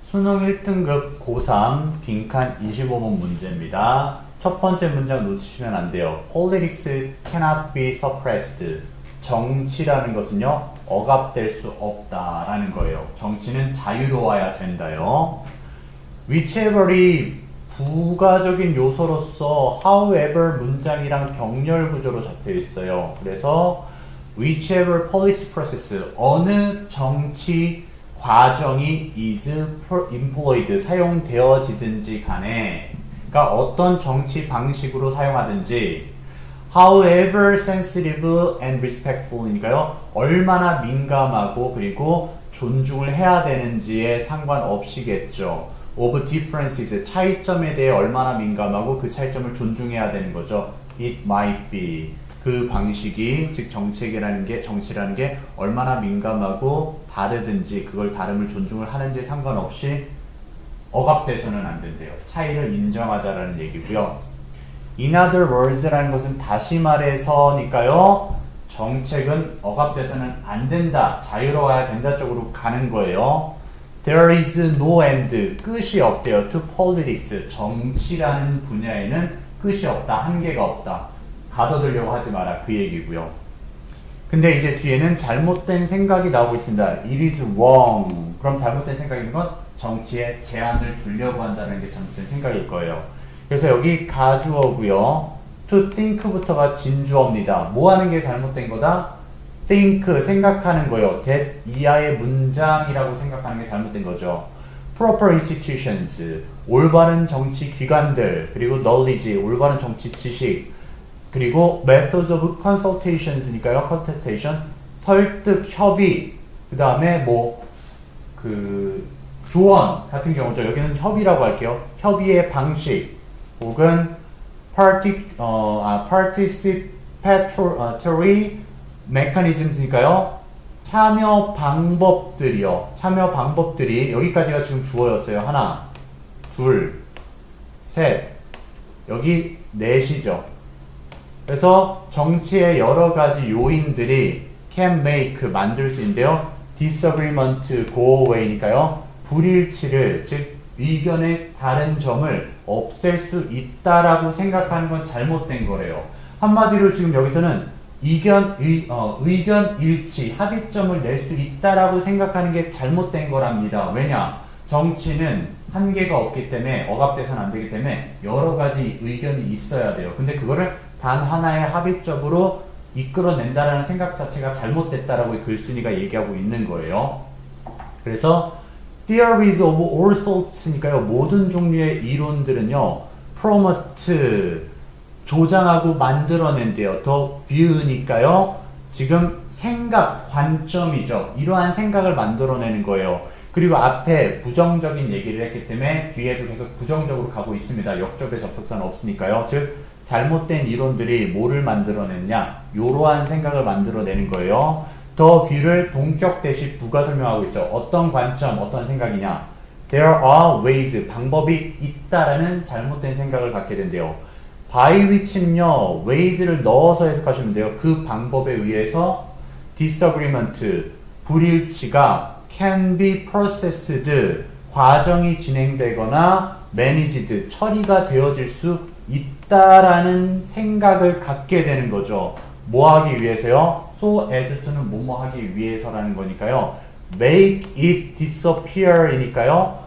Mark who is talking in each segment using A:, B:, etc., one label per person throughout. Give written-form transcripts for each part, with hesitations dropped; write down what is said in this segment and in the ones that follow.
A: 수능 1등급 고3 빈칸 25번 문제입니다. 첫 번째 문장 놓치시면 안 돼요. Politics cannot be suppressed. 정치라는 것은요, 억압될 수 없다라는 거예요. 정치는 자유로워야 된다요. whichever이 부가적인 요소로서 however 문장이랑 병렬 구조로 잡혀 있어요. 그래서 whichever policy process, 어느 정치 과정이 is employed, 사용되어지든지 간에, 그러니까 어떤 정치 방식으로 사용하든지, however sensitive and respectful이니까요, 얼마나 민감하고 그리고 존중을 해야 되는지에 상관없이겠죠. of differences, 차이점에 대해 얼마나 민감하고 그 차이점을 존중해야 되는 거죠. it might be, 그 방식이, 즉 정치라는 게 얼마나 민감하고 다르든지 그걸 다름을 존중을 하는지 상관없이 억압돼서는 안 된대요. 차이를 인정하자라는 얘기고요. In other words라는 것은 다시 말해서니까요, 정책은 억압돼서는 안 된다, 자유로워야 된다 쪽으로 가는 거예요. There is no end, 끝이 없대요. To politics, 정치라는 분야에는 끝이 없다, 한계가 없다. 가둬두려고 하지 마라, 그 얘기고요. 근데 이제 뒤에는 잘못된 생각이 나오고 있습니다. It is wrong. 그럼 잘못된 생각인 건 정치에 제한을 두려고 한다는 게 잘못된 생각일 거예요. 그래서 여기 가주어고요. To think부터가 진주어입니다. 뭐 하는 게 잘못된 거다? think, 생각하는 거요. that 이하의 문장이라고 생각하는 게 잘못된 거죠. proper institutions, 올바른 정치 기관들, 그리고 knowledge, 올바른 정치 지식, 그리고 methods of consultations니까요. contestation, 설득, 협의, 그 다음에 조언 같은 경우죠. 여기는 협의라고 할게요. 협의의 방식, 혹은 participatory mechanisms니까요. 참여 방법들이요. 참여 방법들이, 여기까지가 지금 주어였어요. 하나, 둘, 셋, 여기 넷이죠. 그래서 정치의 여러 가지 요인들이 can make, 만들 수 있는데요. disagreement, go away니까요. 불일치를, 즉 의견의 다른 점을 없앨 수 있다라고 생각하는 건 잘못된 거래요. 한마디로 지금 여기서는 의견 일치, 합의점을 낼 수 있다라고 생각하는 게 잘못된 거랍니다. 왜냐? 정치는 한계가 없기 때문에, 억압돼서는 안 되기 때문에 여러 가지 의견이 있어야 돼요. 근데 그거를 단 하나의 합의적으로 이끌어낸다라는 생각 자체가 잘못됐다라고 글쓴이가 얘기하고 있는 거예요. 그래서 theories of all sorts니까요. 모든 종류의 이론들은요, promote, 조장하고 만들어낸대요. the view니까요. 지금 생각, 관점이죠. 이러한 생각을 만들어내는 거예요. 그리고 앞에 부정적인 얘기를 했기 때문에 뒤에도 계속 부정적으로 가고 있습니다. 역접의 접속사는 없으니까요. 즉 잘못된 이론들이 뭐를 만들어냈냐? 이러한 생각을 만들어내는 거예요. 더 view를 동격 대시 부가 설명하고 있죠. 어떤 관점, 어떤 생각이냐? There are ways, 방법이 있다라는 잘못된 생각을 갖게 된대요. by which는요, ways를 넣어서 해석하시면 돼요. 그 방법에 의해서 disagreement, 불일치가 can be processed, 과정이 진행되거나 managed, 처리가 되어질 수 있다라는 생각을 갖게 되는 거죠. 뭐 하기 위해서요? so as to는 뭐뭐 하기 위해서라는 거니까요. make it disappear 이니까요.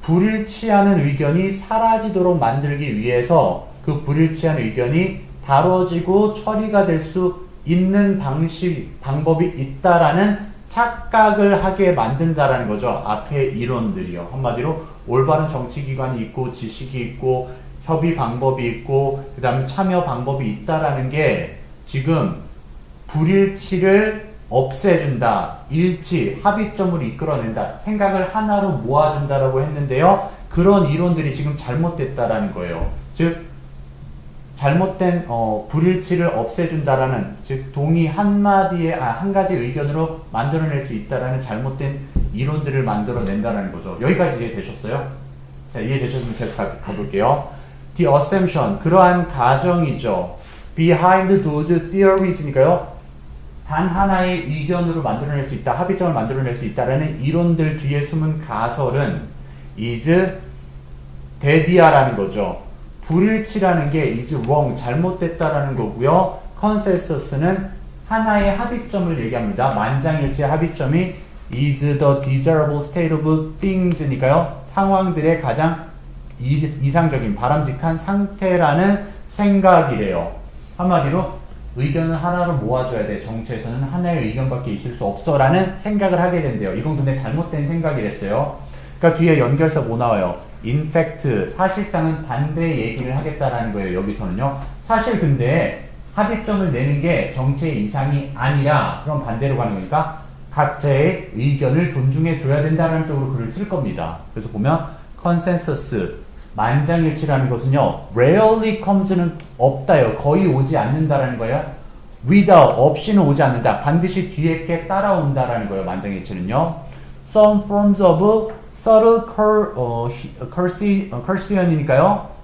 A: 불일치하는 의견이 사라지도록 만들기 위해서 그 불일치한 의견이 다뤄지고 처리가 될 수 있는 방법이 있다라는 착각을 하게 만든다라는 거죠. 앞에 이론들이요. 한마디로 올바른 정치기관이 있고 지식이 있고 협의 방법이 있고 그 다음에 참여 방법이 있다라는 게 지금 불일치를 없애준다, 일치, 합의점을 이끌어낸다, 생각을 하나로 모아준다라고 했는데요. 그런 이론들이 지금 잘못됐다라는 거예요. 즉 잘못된 불일치를 없애준다라는, 즉 동의 한 가지 의견으로 만들어낼 수 있다라는 잘못된 이론들을 만들어낸다라는 거죠. 여기까지 이해되셨어요? 자, 이해되셨으면 계속 가볼게요. The assumption, 그러한 가정이죠. Behind those theories니까요. 단 하나의 의견으로 만들어낼 수 있다, 합의점을 만들어낼 수 있다라는 이론들 뒤에 숨은 가설은 is dead이야라는 거죠. 불일치라는 게 is wrong, 잘못됐다라는 거고요. consensus는 하나의 합의점을 얘기합니다. 만장일치의 합의점이 is the desirable state of things니까요. 상황들의 가장 이상적인 바람직한 상태라는 생각이래요. 한마디로 의견은 하나로 모아줘야 돼. 정치에서는 하나의 의견밖에 있을 수 없어 라는 생각을 하게 된대요. 이건 근데 잘못된 생각이랬어요. 그러니까 뒤에 연결서 뭐 나와요? In fact, 사실상은 반대 얘기를 하겠다라는 거예요. 여기서는요. 사실 근데 합의점을 내는 게 정치의 이상이 아니라 그럼 반대로 가는 거니까 각자의 의견을 존중해 줘야 된다는 쪽으로 글을 쓸 겁니다. 그래서 보면 consensus, 만장일치라는 것은요, rarely comes는 없다요. 거의 오지 않는다라는 거예요. without, 없이는 오지 않는다. 반드시 뒤에 게 따라온다라는 거예요. 만장일치는요. some forms of subtle coercion이니까요.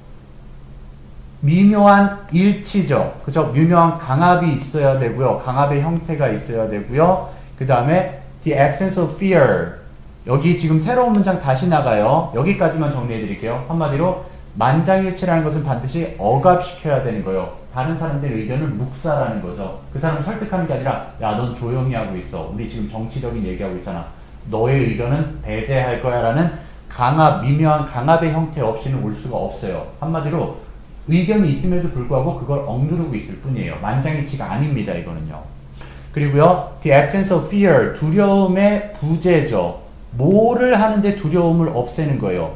A: 미묘한 일치죠. 그죠? 미묘한 강압이 있어야 되고요. 강압의 형태가 있어야 되고요. 그 다음에 the absence of fear. 여기 지금 새로운 문장 다시 나가요. 여기까지만 정리해 드릴게요. 한마디로 만장일치라는 것은 반드시 억압시켜야 되는 거예요. 다른 사람들의 의견을 묵살하는 거죠. 그 사람을 설득하는 게 아니라 야, 넌 조용히 하고 있어. 우리 지금 정치적인 얘기하고 있잖아. 너의 의견은 배제할 거야 라는 강압, 미묘한 강압의 형태 없이는 올 수가 없어요. 한마디로 의견이 있음에도 불구하고 그걸 억누르고 있을 뿐이에요. 만장일치가 아닙니다. 이거는요. 그리고요, the absence of fear, 두려움의 부재죠. 뭐를 하는데 두려움을 없애는 거예요.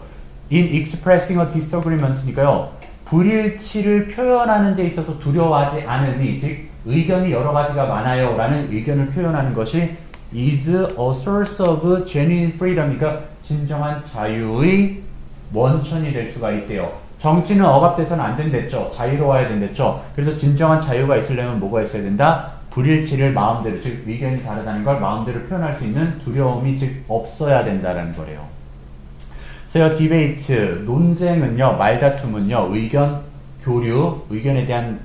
A: in expressing a disagreement니까요. 불일치를 표현하는 데 있어서 두려워하지 않으니, 즉 의견이 여러 가지가 많아요 라는 의견을 표현하는 것이 is a source of genuine freedom이니까 진정한 자유의 원천이 될 수가 있대요. 정치는 억압돼서는 안 된댔죠. 자유로워야 된댔죠. 그래서 진정한 자유가 있으려면 뭐가 있어야 된다? 불일치를 마음대로, 즉 의견이 다르다는 걸 마음대로 표현할 수 있는 두려움이 즉 없어야 된다는 거래요. 그래서 디베이트, 논쟁은요, 말다툼은요, 의견 교류, 의견에 대한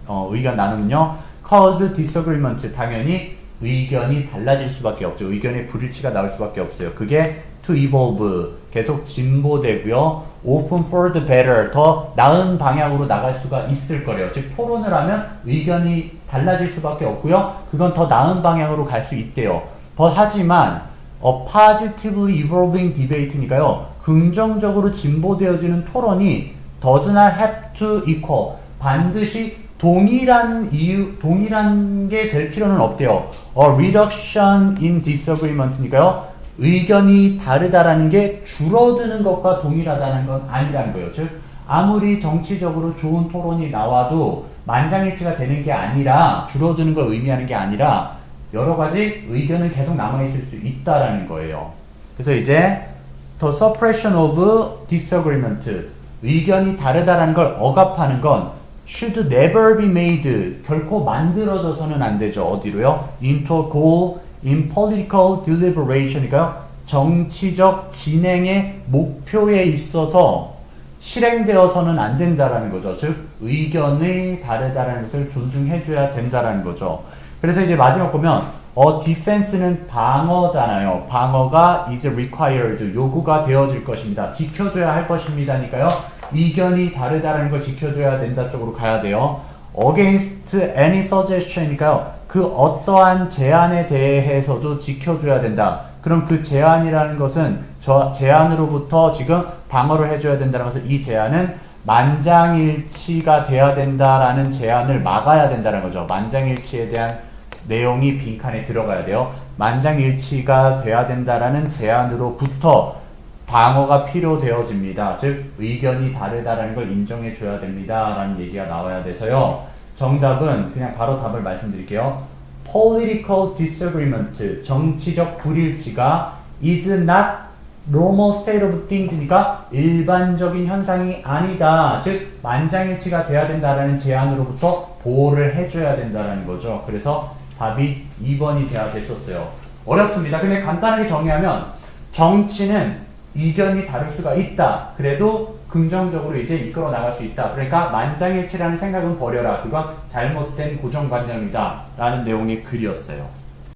A: 의견 나눔은요, cause disagreement, 당연히 의견이 달라질 수밖에 없죠. 의견의 불일치가 나올 수밖에 없어요. 그게 to evolve, 계속 진보되고요. often for the better, 더 나은 방향으로 나갈 수가 있을 거래요. 즉 토론을 하면 의견이 달라질 수밖에 없고요. 그건 더 나은 방향으로 갈 수 있대요. 하지만 positively evolving debate니까요. 긍정적으로 진보되어지는 토론이 does not have to equal, 반드시 동일한 게 될 필요는 없대요. A reduction in disagreement니까요. 의견이 다르다라는 게 줄어드는 것과 동일하다는 건 아니라는 거예요. 즉 아무리 정치적으로 좋은 토론이 나와도 만장일치가 되는 게 아니라, 줄어드는 걸 의미하는 게 아니라 여러 가지 의견은 계속 남아있을 수 있다라는 거예요. 그래서 이제 the suppression of disagreement, 의견이 다르다라는 걸 억압하는 건 should never be made, 결코 만들어져서는 안 되죠. 어디로요? into a goal in political deliberation이니까요. 정치적 진행의 목표에 있어서 실행되어서는 안 된다라는 거죠. 즉 의견이 다르다라는 것을 존중해줘야 된다라는 거죠. 그래서 이제 마지막 보면 defense는 방어잖아요. 방어가 is required, 요구가 되어질 것입니다. 지켜줘야 할 것입니다니까요. 의견이 다르다라는 걸 지켜줘야 된다 쪽으로 가야 돼요. against any suggestion이니까요. 그 어떠한 제안에 대해서도 지켜줘야 된다. 그럼 그 제안이라는 것은 저 제안으로부터 지금 방어를 해줘야 된다는 것은, 이 제안은 만장일치가 돼야 된다라는 제안을 막아야 된다는 거죠. 만장일치에 대한 내용이 빈칸에 들어가야 돼요. 만장일치가 돼야 된다라는 제안으로부터 방어가 필요되어집니다. 즉 의견이 다르다라는 걸 인정해줘야 됩니다 라는 얘기가 나와야 돼서요. 정답은 그냥 바로 답을 말씀드릴게요. Political disagreement, 정치적 불일치가 is not normal state of things니까 일반적인 현상이 아니다. 즉 만장일치가 돼야 된다라는 제안으로부터 보호를 해줘야 된다라는 거죠. 그래서 답이 2번이 돼야 됐었어요. 어렵습니다. 근데 간단하게 정리하면 정치는 의견이 다를 수가 있다. 그래도 긍정적으로 이제 이끌어 나갈 수 있다. 그러니까 만장일치라는 생각은 버려라. 그건 잘못된 고정관념이다. 라는 내용의 글이었어요.